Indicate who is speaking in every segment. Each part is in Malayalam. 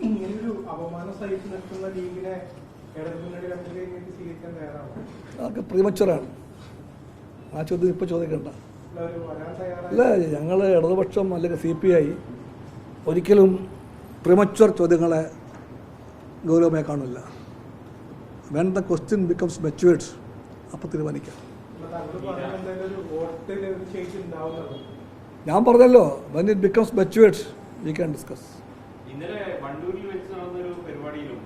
Speaker 1: ഇങ്ങനൊരു അപമാനം സഹിച്ചു നിൽക്കുന്ന ലീഗിനെ
Speaker 2: അതൊക്കെ പ്രീമച്ചുറാണ്. ആ ചോദ്യം ഇപ്പോൾ ചോദിക്കണ്ട. അല്ല, ഞങ്ങൾ ഇടതുപക്ഷം അല്ലെങ്കിൽ CPI ഒരിക്കലും പ്രീമച്ചുവർ ചോദ്യങ്ങളെ ഗൗരവമായി കാണില്ല. When the question becomes matured അപ്പോൾ തീരുമാനിക്കാം. ഞാൻ പറഞ്ഞല്ലോ, when it becomes matured we can discuss.
Speaker 3: ഇന്നലെ വണ്ടൂരിൽ വെച്ച് നടന്നൊരു പരിപാടിയിലും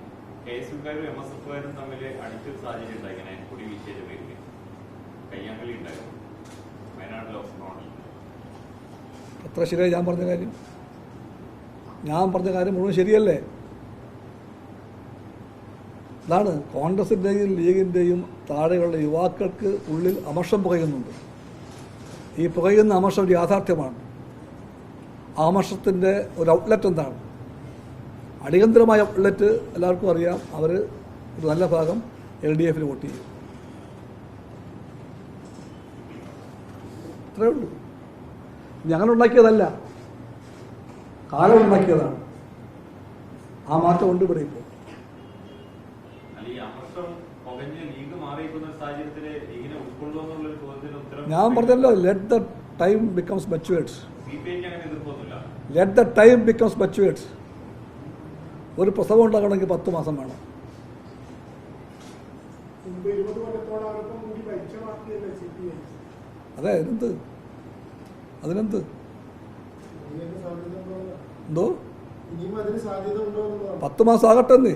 Speaker 3: KSUക്കാരും MSFകാരും തമ്മിൽ അടിച്ചൊരു സാഹചര്യം ഉണ്ടായി. ഇങ്ങനെ കൊടി വീശിയ പേരിൽ കയ്യാങ്കളി ഉണ്ടായിരുന്നു വയനാട്ടിലെ ഓസ്ട്രോണിൽ.
Speaker 2: എത്ര ശരിയായി ഞാൻ പറഞ്ഞ കാര്യം? ഞാൻ പറഞ്ഞ കാര്യം മുഴുവൻ ശരിയല്ലേ? അതാണ് കോൺഗ്രസിൻ്റെയും ലീഗിൻ്റെയും താഴെയുള്ള യുവാക്കൾക്ക് ഉള്ളിൽ അമർഷം പുകയുന്നുണ്ട്. ഈ പുകയുന്ന അമർഷം ഒരു യാഥാർത്ഥ്യമാണ്. ആ അമർഷത്തിൻ്റെ ഒരു ഔട്ട്ലെറ്റ് എന്താണ്? അടിയന്തരമായ ഔട്ട്ലെറ്റ് എല്ലാവർക്കും അറിയാം. അവർ ഒരു നല്ല ഭാഗം LDF വോട്ട് ചെയ്യും. അത്രേ ഉള്ളൂ. ഞങ്ങളുണ്ടാക്കിയതല്ല, കാലം ഉണ്ടാക്കിയതാണ്. ആ മാറ്റം ഉണ്ട് ഇവിടെ ഇപ്പോൾ. ഞാൻ പറഞ്ഞല്ലോ, let the time becomes matured. Let the time becomes matured. ഒരു പ്രസവം ഉണ്ടാകണമെങ്കിൽ 10 മാസം വേണം. അതെ, അതിനെന്ത് എന്തോ 10 മാസം ആകട്ടെ.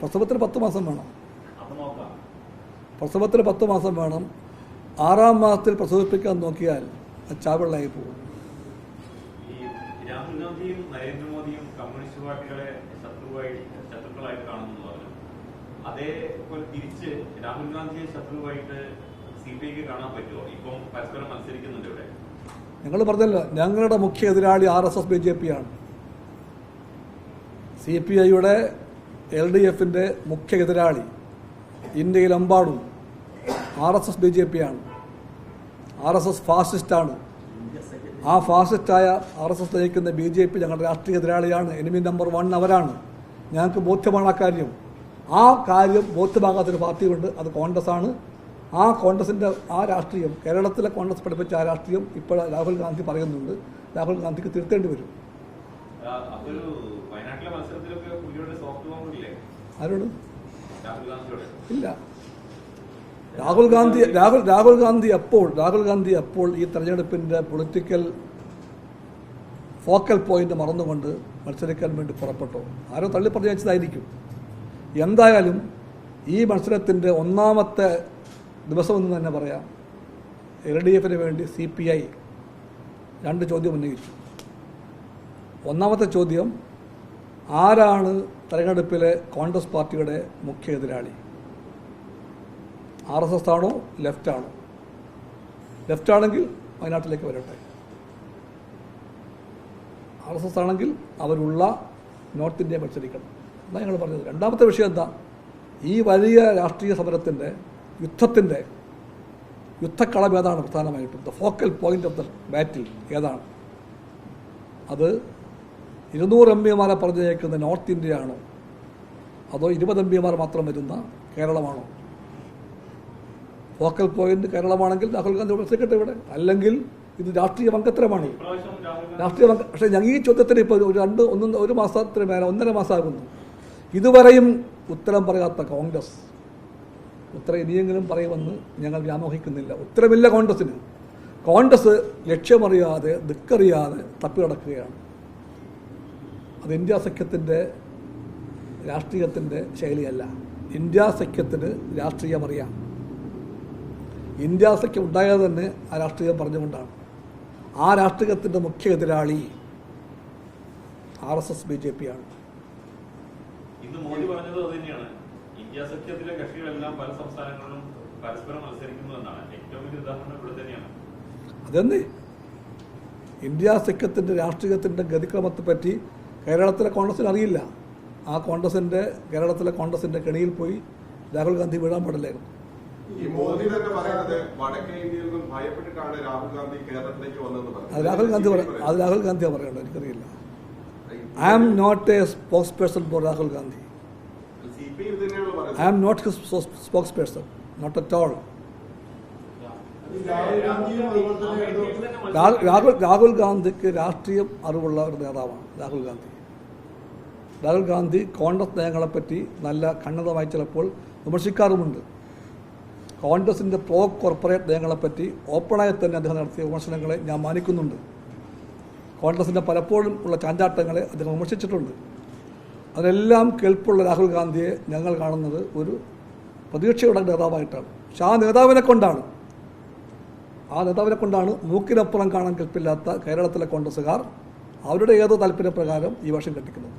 Speaker 2: പ്രസവത്തിന് 10 മാസം വേണം. പ്രസവത്തിന് 10 മാസം വേണം. 6-ാം മാസത്തിൽ പ്രസവിപ്പിക്കാൻ നോക്കിയാൽ ചാവെള്ളായി പോകും.
Speaker 3: രാഹുൽ ഗാന്ധിയും നരേന്ദ്രമോദിയും കമ്മ്യൂണിസ്റ്റ് പാർട്ടികളെ ശത്രുക്കളായിട്ട് കാണുന്നു പറഞ്ഞു. അതേപോലെ തിരിച്ച് രാഹുൽ ഗാന്ധിയെ ശത്രുവായിട്ട് CPIക്ക് കാണാൻ പറ്റുമോ? ഇപ്പം പരസ്പരം മത്സരിക്കുന്നുണ്ട് ഇവിടെ.
Speaker 2: ഞങ്ങൾ പറഞ്ഞല്ലോ, ഞങ്ങളുടെ മുഖ്യ എതിരാളി RSS BJP ആണ്. CPIയുടെ LDFന്റെ മുഖ്യ എതിരാളി ഇന്ത്യയിലെമ്പാടും RSS BJP ആണ്. RSS ഫാസിസ്റ്റാണ്. ആ ഫാസിസ്റ്റായ RSS നയിക്കുന്ന BJP ഞങ്ങളുടെ രാഷ്ട്രീയ എതിരാളിയാണ്. എനിമി നമ്പർ 1 അവരാണ്. ഞങ്ങൾക്ക് ബോധ്യമാണ് ആ കാര്യം. ആ കാര്യം ബോധ്യമാകാത്തൊരു പാർട്ടിയുണ്ട്, അത് കോൺഗ്രസ് ആണ്. ആ കോൺഗ്രസിൻ്റെ ആ രാഷ്ട്രീയം, കേരളത്തിലെ കോൺഗ്രസ് പഠിപ്പിച്ച ആ രാഷ്ട്രീയം ഇപ്പോൾ രാഹുൽ ഗാന്ധി പറയുന്നുണ്ട്. രാഹുൽ ഗാന്ധിക്ക് തിരുത്തേണ്ടി വരും. ആരോട്? ഇല്ല. രാഹുൽ ഗാന്ധി അപ്പോൾ ഈ തെരഞ്ഞെടുപ്പിൻ്റെ പൊളിറ്റിക്കൽ ഫോക്കൽ പോയിന്റ് മറന്നുകൊണ്ട് മത്സരിക്കാൻ വേണ്ടി പുറപ്പെട്ടു. ആരോ തള്ളിപ്പറഞ്ഞയച്ചതായിരിക്കും. എന്തായാലും ഈ മത്സരത്തിൻ്റെ 1-ാമത്തെ ദിവസമെന്ന് തന്നെ പറയാം, LDFന് വേണ്ടി CPI 2 ചോദ്യം ഉന്നയിച്ചു. 1-ാമത്തെ ചോദ്യം, ആരാണ് തെരഞ്ഞെടുപ്പിലെ കോൺഗ്രസ് പാർട്ടിയുടെ മുഖ്യ എതിരാളി? RSS ആണോ ലെഫ്റ്റ് ആണോ? ലെഫ്റ്റ് ആണെങ്കിൽ വയനാട്ടിലേക്ക് വരട്ടെ. RSS ആണെങ്കിൽ അവരുള്ള നോർത്ത് ഇന്ത്യ മത്സരിക്കണം. എന്നാണ് ഞങ്ങൾ പറഞ്ഞത്. 2-ാമത്തെ വിഷയം എന്താ? ഈ വലിയ രാഷ്ട്രീയ സമരത്തിൻ്റെ യുദ്ധക്കളം ഏതാണ്? പ്രധാനമായിട്ടും the focal point of the battle ഏതാണ്? അത് 200 MPമാരെ പറഞ്ഞേക്കുന്ന നോർത്ത് ഇന്ത്യ ആണോ, അതോ 20 MPമാർ മാത്രം വരുന്ന കേരളമാണോ? ഫോക്കൽ പോയിന്റ് കേരളമാണെങ്കിൽ രാഹുൽ ഗാന്ധി മത്സരിക്കട്ടെ ഇവിടെ. അല്ലെങ്കിൽ ഇത് രാഷ്ട്രീയ വങ്കത്തരമാണ്. പക്ഷേ ഞങ്ങൾ ഈ ചോദ്യത്തിന് ഇപ്പോൾ ഒരു മാസത്തിന് മേലെ 1.5 മാസമാകുന്നു. ഇതുവരെയും ഉത്തരം പറയാത്ത കോൺഗ്രസ് ഉത്തരം ഇനിയെങ്കിലും പറയുമെന്ന് ഞങ്ങൾ വ്യാമോഹിക്കുന്നില്ല. ഉത്തരമില്ല കോൺഗ്രസിന്. കോൺഗ്രസ് ലക്ഷ്യമറിയാതെ ദിക്കറിയാതെ തപ്പി നടക്കുകയാണ്. അത് ഇന്ത്യ സഖ്യത്തിൻ്റെ രാഷ്ട്രീയത്തിൻ്റെ ശൈലിയല്ല. ഇന്ത്യ സഖ്യത്തിന് രാഷ്ട്രീയമറിയാം. ഇന്ത്യ സഖ്യം ഉണ്ടായത് തന്നെ ആ രാഷ്ട്രീയം പറഞ്ഞുകൊണ്ടാണ്. ആ രാഷ്ട്രീയത്തിൻ്റെ മുഖ്യ എതിരാളി RSS BJP ആണ്.
Speaker 3: ഇന്ന് മോദി പറഞ്ഞത് അതുതന്നെയാണ്. ഇന്ത്യ സഖ്യത്തിലെ കക്ഷികളെല്ലാം പല സംസ്ഥാനങ്ങളിലും പരസ്പരം മത്സരിക്കുന്നു എന്നാണ്. ഏറ്റവും വലിയ ഉദാഹരണം ഇവിടെ തന്നെയാണ്.
Speaker 2: അതെന്നെ ഇന്ത്യ സഖ്യത്തിൻ്റെ രാഷ്ട്രീയത്തിൻ്റെ ഗതിക്രമത്തെപ്പറ്റി കേരളത്തിലെ കോൺഗ്രസിന് അറിയില്ല. ആ കേരളത്തിലെ കോൺഗ്രസിൻ്റെ കെണിയിൽ പോയി രാഹുൽ ഗാന്ധി വീഴാൻ പാടില്ലായിരുന്നു.
Speaker 4: ഈ മോദി തന്നെ പറയുന്നത് വടക്കേ ഇന്ത്യയിൽ നിന്നും ഭയപ്പെട്ടിട്ടാണ് രാഹുൽ ഗാന്ധി കേരളത്തിലേക്ക് വന്നതെന്ന് പറയുന്നത്.
Speaker 2: അത് രാഹുൽ ഗാന്ധിയാണ് പറയേണ്ടത്, എനിക്കറിയില്ല. I am not a spokesperson for Rahul Gandhi.
Speaker 4: CPI ഇത് തന്നെയാണ് പറയുന്നത്.
Speaker 2: I am not his spokesperson, not at all. Rahul ഗാന്ധിക്ക് രാഷ്ട്രീയം അറിവുള്ള ഒരു നേതാവാണ് രാഹുൽ ഗാന്ധി. രാഹുൽ ഗാന്ധി കോൺഗ്രസ് നയങ്ങളെപ്പറ്റി നല്ല ഖണ്ഡിതമായി ചിലപ്പോൾ വിമർശിക്കാറുമുണ്ട്. കോൺഗ്രസിൻ്റെ പ്രോ കോർപ്പറേറ്റ് നയങ്ങളെപ്പറ്റി ഓപ്പണായി തന്നെ അദ്ദേഹം നടത്തിയ വിമർശനങ്ങളെ ഞാൻ മാനിക്കുന്നുണ്ട്. കോൺഗ്രസിൻ്റെ പലപ്പോഴും ഉള്ള ചാഞ്ചാട്ടങ്ങളെ അദ്ദേഹം വിമർശിച്ചിട്ടുണ്ട്. അതിനെല്ലാം കേൾപ്പുള്ള രാഹുൽ ഗാന്ധിയെ ഞങ്ങൾ കാണുന്നത് ഒരു പ്രതീക്ഷയുടെ നേതാവായിട്ടാണ്. പക്ഷെ ആ നേതാവിനെ കൊണ്ടാണ് മൂക്കിനപ്പുറം കാണാൻ കെൽപ്പില്ലാത്ത കേരളത്തിലെ കോൺഗ്രസ്സുകാർ അവരുടെ ഏതോ താല്പര്യപ്രകാരം ഈ വർഷം കെട്ടിക്കുന്നത്.